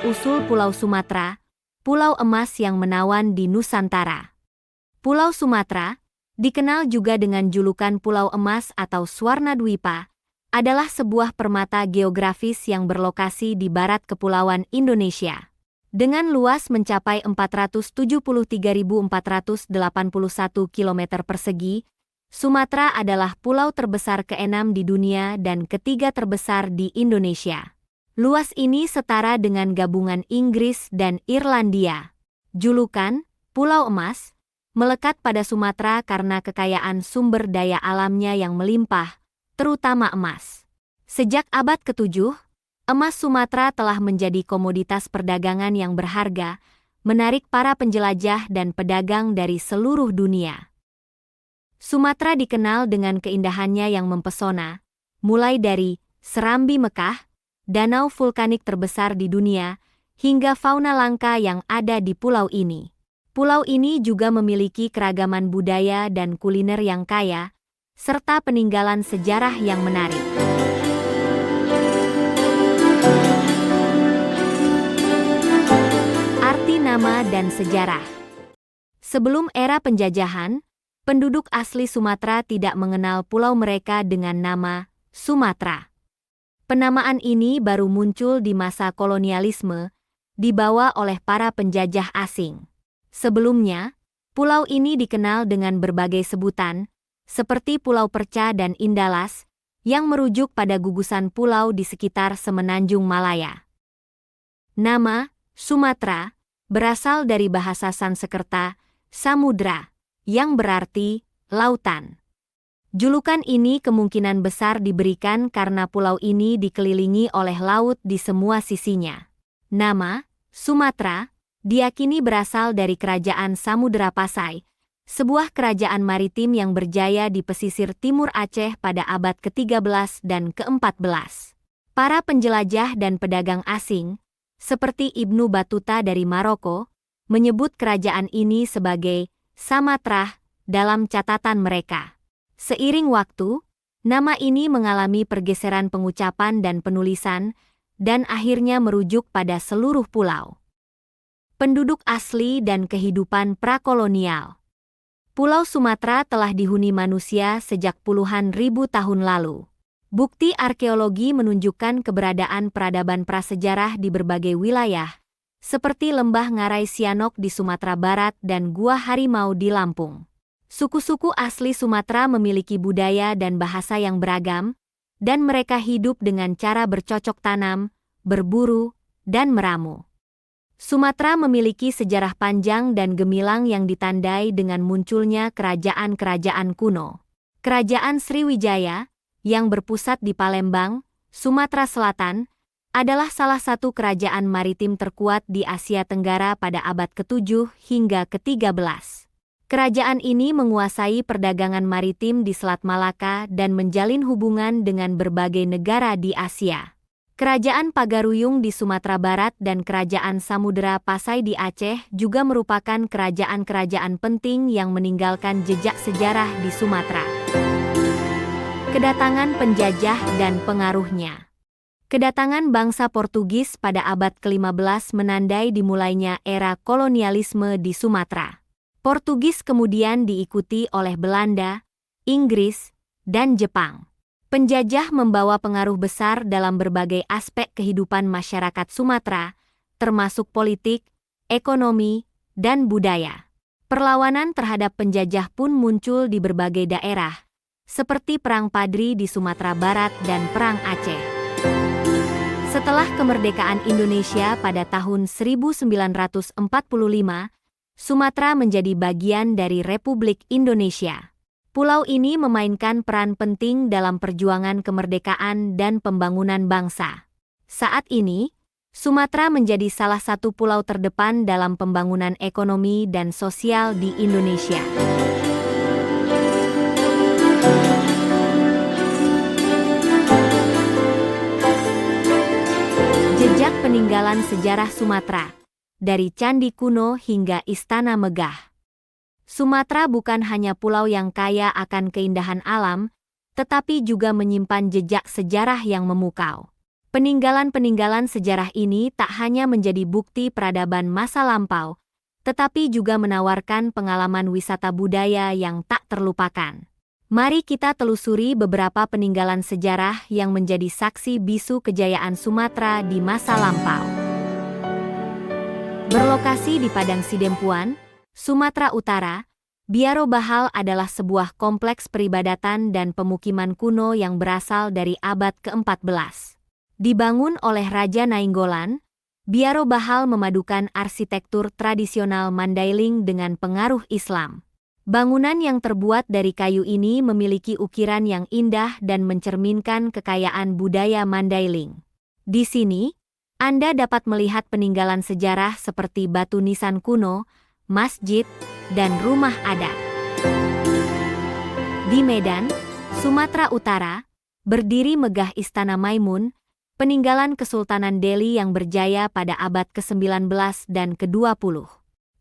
asal-usul Pulau Sumatera, pulau emas yang menawan di Nusantara. Pulau Sumatera, dikenal juga dengan julukan Pulau Emas atau Swarnadwipa, adalah sebuah permata geografis yang berlokasi di barat Kepulauan Indonesia. Dengan luas mencapai 473.481 km persegi, Sumatera adalah pulau terbesar ke-6 di dunia dan ketiga terbesar di Indonesia. Luas ini setara dengan gabungan Inggris dan Irlandia. Julukan, Pulau Emas, melekat pada Sumatera karena kekayaan sumber daya alamnya yang melimpah, terutama emas. Sejak abad ke-7, emas Sumatera telah menjadi komoditas perdagangan yang berharga, menarik para penjelajah dan pedagang dari seluruh dunia. Sumatera dikenal dengan keindahannya yang mempesona, mulai dari Serambi Mekah, danau vulkanik terbesar di dunia, hingga fauna langka yang ada di pulau ini. Pulau ini juga memiliki keragaman budaya dan kuliner yang kaya, serta peninggalan sejarah yang menarik. Arti nama dan sejarah. Sebelum era penjajahan, penduduk asli Sumatera tidak mengenal pulau mereka dengan nama Sumatera. Penamaan ini baru muncul di masa kolonialisme, dibawa oleh para penjajah asing. Sebelumnya, pulau ini dikenal dengan berbagai sebutan, seperti Pulau Perca dan Indalas, yang merujuk pada gugusan pulau di sekitar Semenanjung Malaya. Nama, Sumatera, berasal dari bahasa Sanskerta, samudra, yang berarti lautan. Julukan ini kemungkinan besar diberikan karena pulau ini dikelilingi oleh laut di semua sisinya. Nama, Sumatera, diyakini berasal dari Kerajaan Samudera Pasai, sebuah kerajaan maritim yang berjaya di pesisir timur Aceh pada abad ke-13 dan ke-14. Para penjelajah dan pedagang asing, seperti Ibnu Battuta dari Maroko, menyebut kerajaan ini sebagai Samatrah dalam catatan mereka. Seiring waktu, nama ini mengalami pergeseran pengucapan dan penulisan, dan akhirnya merujuk pada seluruh pulau. Penduduk asli dan kehidupan prakolonial. Pulau Sumatera telah dihuni manusia sejak puluhan ribu tahun lalu. Bukti arkeologi menunjukkan keberadaan peradaban prasejarah di berbagai wilayah, seperti Lembah Ngarai Sianok di Sumatera Barat dan Gua Harimau di Lampung. Suku-suku asli Sumatera memiliki budaya dan bahasa yang beragam, dan mereka hidup dengan cara bercocok tanam, berburu, dan meramu. Sumatera memiliki sejarah panjang dan gemilang yang ditandai dengan munculnya kerajaan-kerajaan kuno. Kerajaan Sriwijaya, yang berpusat di Palembang, Sumatera Selatan, adalah salah satu kerajaan maritim terkuat di Asia Tenggara pada abad ke-7 hingga ke-13. Kerajaan ini menguasai perdagangan maritim di Selat Malaka dan menjalin hubungan dengan berbagai negara di Asia. Kerajaan Pagaruyung di Sumatera Barat dan Kerajaan Samudera Pasai di Aceh juga merupakan kerajaan-kerajaan penting yang meninggalkan jejak sejarah di Sumatera. Kedatangan penjajah dan pengaruhnya. Kedatangan bangsa Portugis pada abad ke-15 menandai dimulainya era kolonialisme di Sumatera. Portugis kemudian diikuti oleh Belanda, Inggris, dan Jepang. Penjajah membawa pengaruh besar dalam berbagai aspek kehidupan masyarakat Sumatera, termasuk politik, ekonomi, dan budaya. Perlawanan terhadap penjajah pun muncul di berbagai daerah, seperti Perang Padri di Sumatera Barat dan Perang Aceh. Setelah kemerdekaan Indonesia pada tahun 1945, Sumatera menjadi bagian dari Republik Indonesia. Pulau ini memainkan peran penting dalam perjuangan kemerdekaan dan pembangunan bangsa. Saat ini, Sumatera menjadi salah satu pulau terdepan dalam pembangunan ekonomi dan sosial di Indonesia. Jejak peninggalan sejarah Sumatera. Dari candi kuno hingga istana megah. Sumatera bukan hanya pulau yang kaya akan keindahan alam, tetapi juga menyimpan jejak sejarah yang memukau. Peninggalan-peninggalan sejarah ini tak hanya menjadi bukti peradaban masa lampau, tetapi juga menawarkan pengalaman wisata budaya yang tak terlupakan. Mari kita telusuri beberapa peninggalan sejarah yang menjadi saksi bisu kejayaan Sumatera di masa lampau. Berlokasi di Padang Sidempuan, Sumatera Utara, Biaro Bahal adalah sebuah kompleks peribadatan dan pemukiman kuno yang berasal dari abad ke-14. Dibangun oleh Raja Nainggolan, Biaro Bahal memadukan arsitektur tradisional Mandailing dengan pengaruh Islam. Bangunan yang terbuat dari kayu ini memiliki ukiran yang indah dan mencerminkan kekayaan budaya Mandailing. Di sini, Anda dapat melihat peninggalan sejarah seperti batu nisan kuno, masjid, dan rumah adat. Di Medan, Sumatera Utara, berdiri megah Istana Maimun, peninggalan Kesultanan Delhi yang berjaya pada abad ke-19 dan ke-20.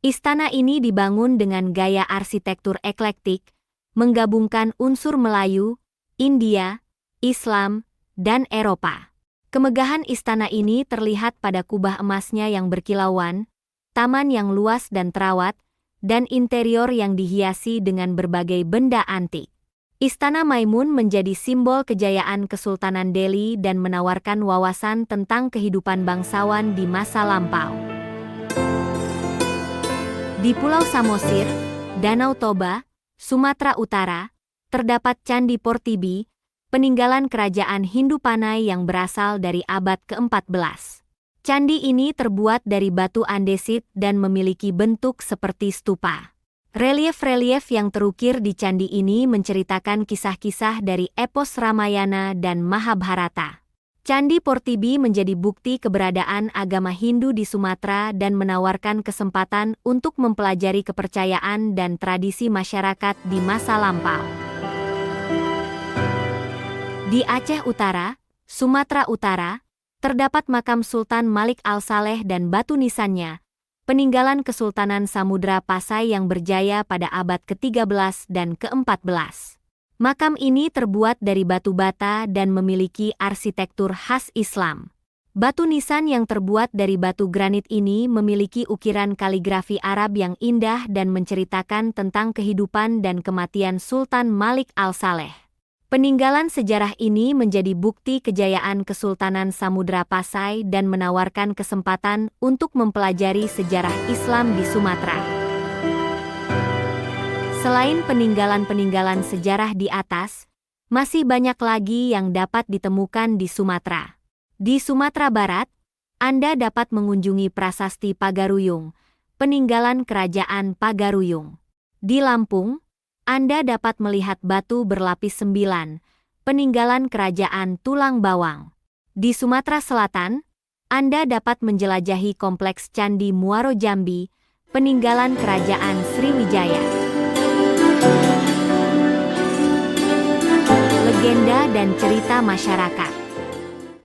Istana ini dibangun dengan gaya arsitektur eklektik, menggabungkan unsur Melayu, India, Islam, dan Eropa. Kemegahan istana ini terlihat pada kubah emasnya yang berkilauan, taman yang luas dan terawat, dan interior yang dihiasi dengan berbagai benda antik. Istana Maimun menjadi simbol kejayaan Kesultanan Delhi dan menawarkan wawasan tentang kehidupan bangsawan di masa lampau. Di Pulau Samosir, Danau Toba, Sumatera Utara, terdapat Candi Portibi, peninggalan kerajaan Hindu Panay yang berasal dari abad ke-14. Candi ini terbuat dari batu andesit dan memiliki bentuk seperti stupa. Relief-relief yang terukir di candi ini menceritakan kisah-kisah dari epos Ramayana dan Mahabharata. Candi Portibi menjadi bukti keberadaan agama Hindu di Sumatera dan menawarkan kesempatan untuk mempelajari kepercayaan dan tradisi masyarakat di masa lampau. Di Aceh Utara, Sumatera Utara, terdapat makam Sultan Malik Al-Saleh dan batu nisannya, peninggalan Kesultanan Samudra Pasai yang berjaya pada abad ke-13 dan ke-14. Makam ini terbuat dari batu bata dan memiliki arsitektur khas Islam. Batu nisan yang terbuat dari batu granit ini memiliki ukiran kaligrafi Arab yang indah dan menceritakan tentang kehidupan dan kematian Sultan Malik Al-Saleh. Peninggalan sejarah ini menjadi bukti kejayaan Kesultanan Samudra Pasai dan menawarkan kesempatan untuk mempelajari sejarah Islam di Sumatera. Selain peninggalan-peninggalan sejarah di atas, masih banyak lagi yang dapat ditemukan di Sumatera. Di Sumatera Barat, Anda dapat mengunjungi Prasasti Pagaruyung, peninggalan Kerajaan Pagaruyung. Di Lampung, Anda dapat melihat batu berlapis 9, peninggalan Kerajaan Tulang Bawang. Di Sumatera Selatan, Anda dapat menjelajahi Kompleks Candi Muaro Jambi, peninggalan Kerajaan Sriwijaya. Legenda dan cerita masyarakat.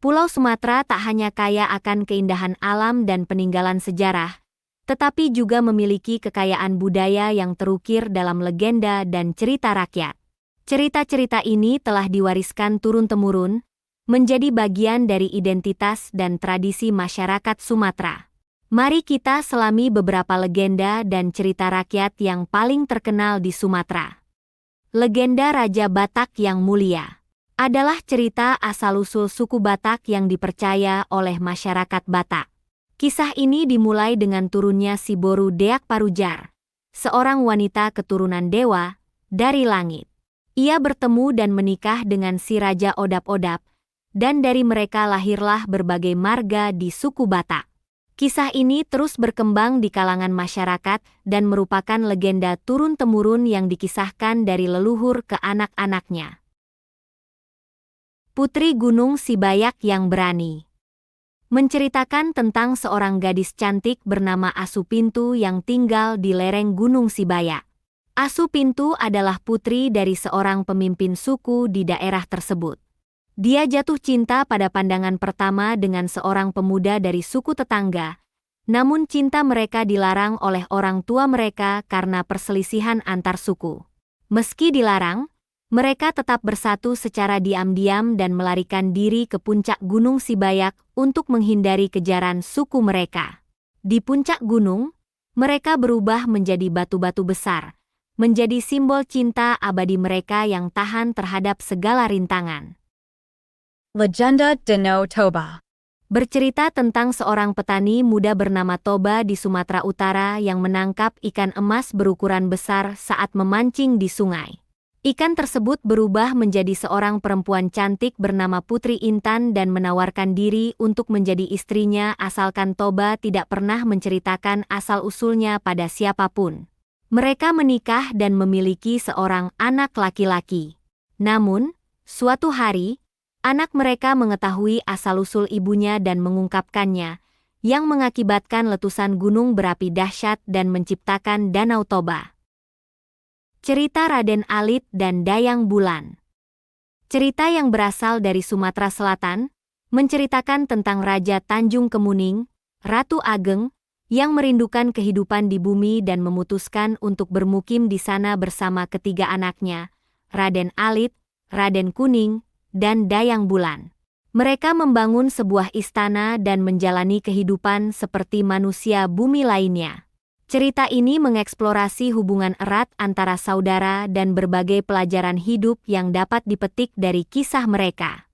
Pulau Sumatera tak hanya kaya akan keindahan alam dan peninggalan sejarah, tetapi juga memiliki kekayaan budaya yang terukir dalam legenda dan cerita rakyat. Cerita-cerita ini telah diwariskan turun-temurun, menjadi bagian dari identitas dan tradisi masyarakat Sumatera. Mari kita selami beberapa legenda dan cerita rakyat yang paling terkenal di Sumatera. Legenda Raja Batak yang Mulia adalah cerita asal-usul suku Batak yang dipercaya oleh masyarakat Batak. Kisah ini dimulai dengan turunnya si Boru Deak Parujar, seorang wanita keturunan dewa, dari langit. Ia bertemu dan menikah dengan si Raja Odap-Odap, dan dari mereka lahirlah berbagai marga di suku Batak. Kisah ini terus berkembang di kalangan masyarakat dan merupakan legenda turun-temurun yang dikisahkan dari leluhur ke anak-anaknya. Putri Gunung Sibayak yang Berani menceritakan tentang seorang gadis cantik bernama Asu Pintu yang tinggal di lereng Gunung Sibayak. Asu Pintu adalah putri dari seorang pemimpin suku di daerah tersebut. Dia jatuh cinta pada pandangan pertama dengan seorang pemuda dari suku tetangga, namun cinta mereka dilarang oleh orang tua mereka karena perselisihan antar suku. Meski dilarang, Mereka tetap bersatu secara diam-diam dan melarikan diri ke puncak Gunung Sibayak untuk menghindari kejaran suku mereka. Di puncak gunung, mereka berubah menjadi batu-batu besar, menjadi simbol cinta abadi mereka yang tahan terhadap segala rintangan. Legenda Danau Toba Bercerita tentang seorang petani muda bernama Toba di Sumatera Utara yang menangkap ikan emas berukuran besar saat memancing di sungai. Ikan tersebut berubah menjadi seorang perempuan cantik bernama Putri Intan dan menawarkan diri untuk menjadi istrinya asalkan Toba tidak pernah menceritakan asal-usulnya pada siapapun. Mereka menikah dan memiliki seorang anak laki-laki. Namun, suatu hari, anak mereka mengetahui asal-usul ibunya dan mengungkapkannya, yang mengakibatkan letusan gunung berapi dahsyat dan menciptakan Danau Toba. Cerita Raden Alit dan Dayang Bulan. Cerita yang berasal dari Sumatera Selatan, menceritakan tentang Raja Tanjung Kemuning, Ratu Ageng, yang merindukan kehidupan di bumi dan memutuskan untuk bermukim di sana bersama ketiga anaknya, Raden Alit, Raden Kuning, dan Dayang Bulan. Mereka membangun sebuah istana dan menjalani kehidupan seperti manusia bumi lainnya. Cerita ini mengeksplorasi hubungan erat antara saudara dan berbagai pelajaran hidup yang dapat dipetik dari kisah mereka.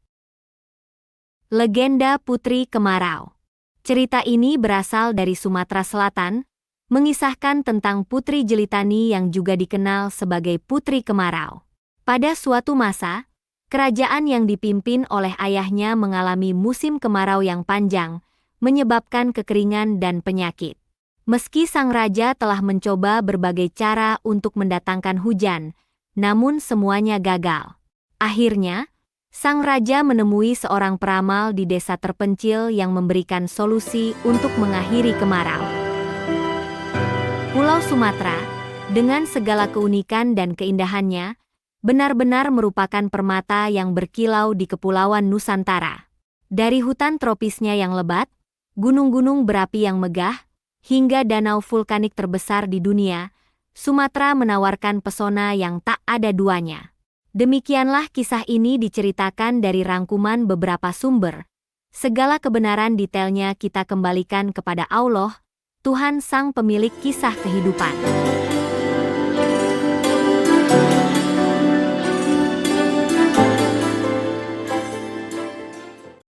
Legenda Putri Kemarau. Cerita ini berasal dari Sumatera Selatan, mengisahkan tentang Putri Jelitani yang juga dikenal sebagai Putri Kemarau. Pada suatu masa, kerajaan yang dipimpin oleh ayahnya mengalami musim kemarau yang panjang, menyebabkan kekeringan dan penyakit. Meski sang raja telah mencoba berbagai cara untuk mendatangkan hujan, namun semuanya gagal. Akhirnya, sang raja menemui seorang peramal di desa terpencil yang memberikan solusi untuk mengakhiri kemarau. Pulau Sumatera, dengan segala keunikan dan keindahannya, benar-benar merupakan permata yang berkilau di Kepulauan Nusantara. Dari hutan tropisnya yang lebat, gunung-gunung berapi yang megah, hingga danau vulkanik terbesar di dunia, Sumatera menawarkan pesona yang tak ada duanya. Demikianlah kisah ini diceritakan dari rangkuman beberapa sumber. Segala kebenaran detailnya kita kembalikan kepada Allah, Tuhan Sang Pemilik kisah kehidupan.